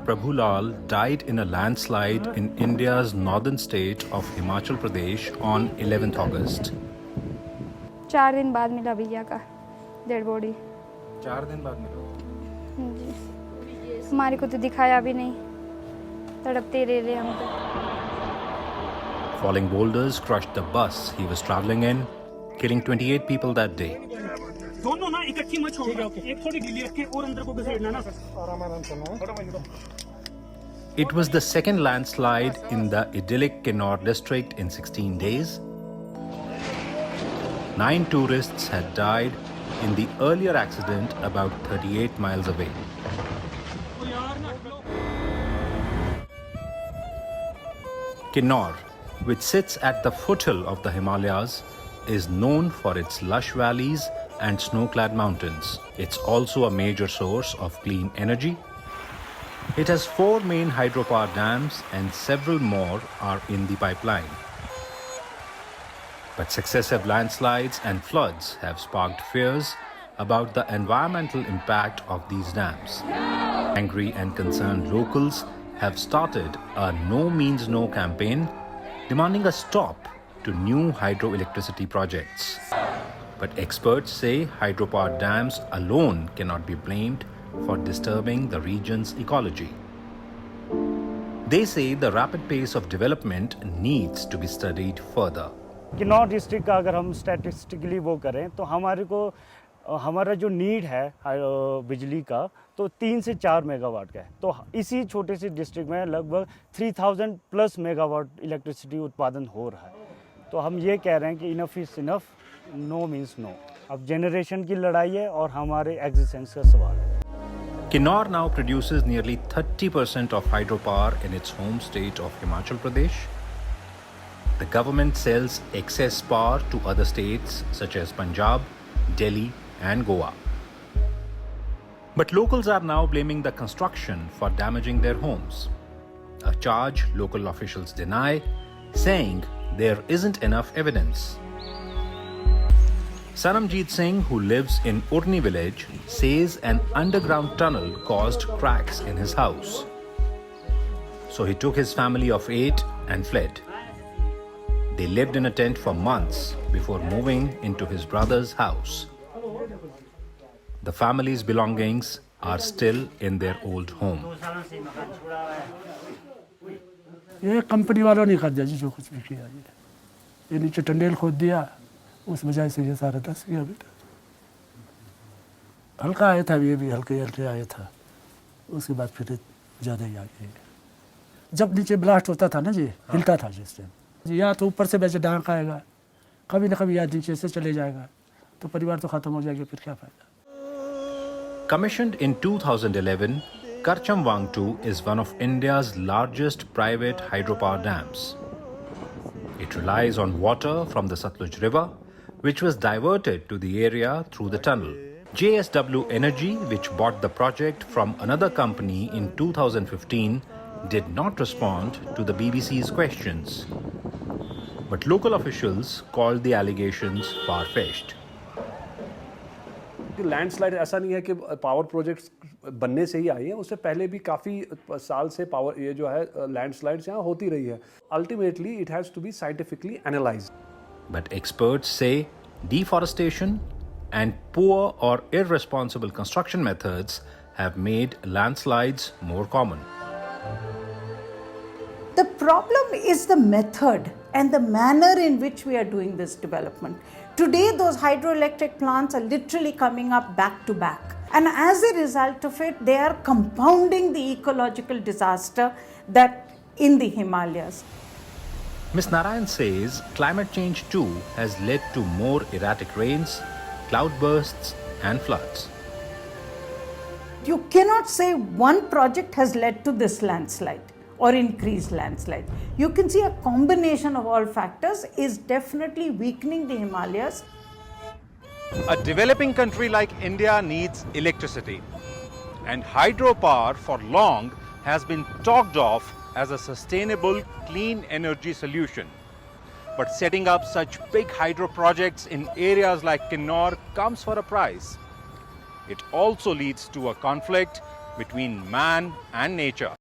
Prabhulal died in a landslide in India's northern state of Himachal Pradesh on 11th August. 4 दिन बाद मिला भैया का डेड बॉडी। 4 दिन बाद मिला। जी, हमारे को तो दिखाया भी नहीं, तड़पते रहे हम तो। Falling boulders crushed the bus he was traveling in, killing 28 people that day. दोनों ना इकट्ठी मत छोड़ो, एक थोड़ी ढीली रख के और अंदर को घसीटना ना। It was the second landslide in the idyllic Kinnaur district in 16 days. 9 tourists had died in the earlier accident about 38 miles away. Kinnaur, which sits at the foothill of the Himalayas, is known for its lush valleys and snow-clad mountains. It's also a major source of clean energy. It has 4 main hydropower dams and several more are in the pipeline. But successive landslides and floods have sparked fears about the environmental impact of these dams. Angry and concerned locals have started a No Means No campaign demanding a stop to new hydroelectricity projects. But experts say hydropower dams alone cannot be blamed for disturbing the region's ecology. They say the rapid pace of development needs to be studied further. Kinnaur district का अगर हम statistically वो करें तो हमारा जो need है बिजली का तो 3 से 4 मेगावाट का है। तो इसी छोटे से डिस्ट्रिक्ट में लगभग 3000 प्लस मेगावाट इलेक्ट्रिसिटी उत्पादन हो रहा है। तो हम ये कह रहे हैं कि enough is enough, no means no. अब जनरेशन की लड़ाई है और हमारे एग्जिस्टेंस का सवाल है। Kinnaur now produces nearly 30% of hydropower in its home state of Himachal Pradesh. The government sells excess power to other states such as Punjab, Delhi and Goa. But locals are now blaming the construction for damaging their homes. A charge local officials deny, saying there isn't enough evidence. Sanamjeet Singh, who lives in Urni village, says an underground tunnel caused cracks in his house. So he took his family of 8 and fled. They lived in a tent for months before moving into his brother's house. The family's belongings are still in their old home. ये company वालों ने कर दिया जी, जो कुछ भी किया ये नीचे टंडेल खोद दिया, उस वजह से ये सारा दस गया बेटा। हल्का आया था, ये भी हल्के हल्के आया था, उसके बाद फिर ज़्यादा ही आ गया। जब नीचे ब्लास्ट होता था ना जी, हिलता था जिस टाइम, या तो ऊपर से वैसे डांक आएगा, कभी ना कभी या नीचे से चले जाएगा, तो परिवार तो ख़त्म हो जाएगा, फिर क्या फ़ायदा। Commissioned in 2011, Karcham Wangtu is one of India's largest private hydropower dams. It relies on water from the Satluj River, which was diverted to the area through the tunnel. JSW Energy, which bought the project from another company in 2015, did not respond to the BBC's questions. But local officials called the allegations far-fetched. Landslide ऐसा नहीं है कि power projects बनने से ही आई है, उससे पहले भी काफ़ी साल से पावर ये जो है लैंडस्लाइड्स यहाँ होती रही है। Ultimately it has to be scientifically analysed. But experts say deforestation and poor or irresponsible construction methods have made landslides more common. The problem is the method and the manner in which we are doing this development. Today, those hydroelectric plants are literally coming up back to back. And as a result of it, they are compounding the ecological disaster that in the Himalayas. Ms. Narayan says climate change too has led to more erratic rains, cloudbursts and floods. You cannot say one project has led to this landslide or increased landslide. You can see a combination of all factors is definitely weakening the Himalayas. A developing country like India needs electricity, and hydropower for long has been talked of as a sustainable clean energy solution. But setting up such big hydro projects in areas like Kinnaur comes for a price. It also leads to a conflict between man and nature.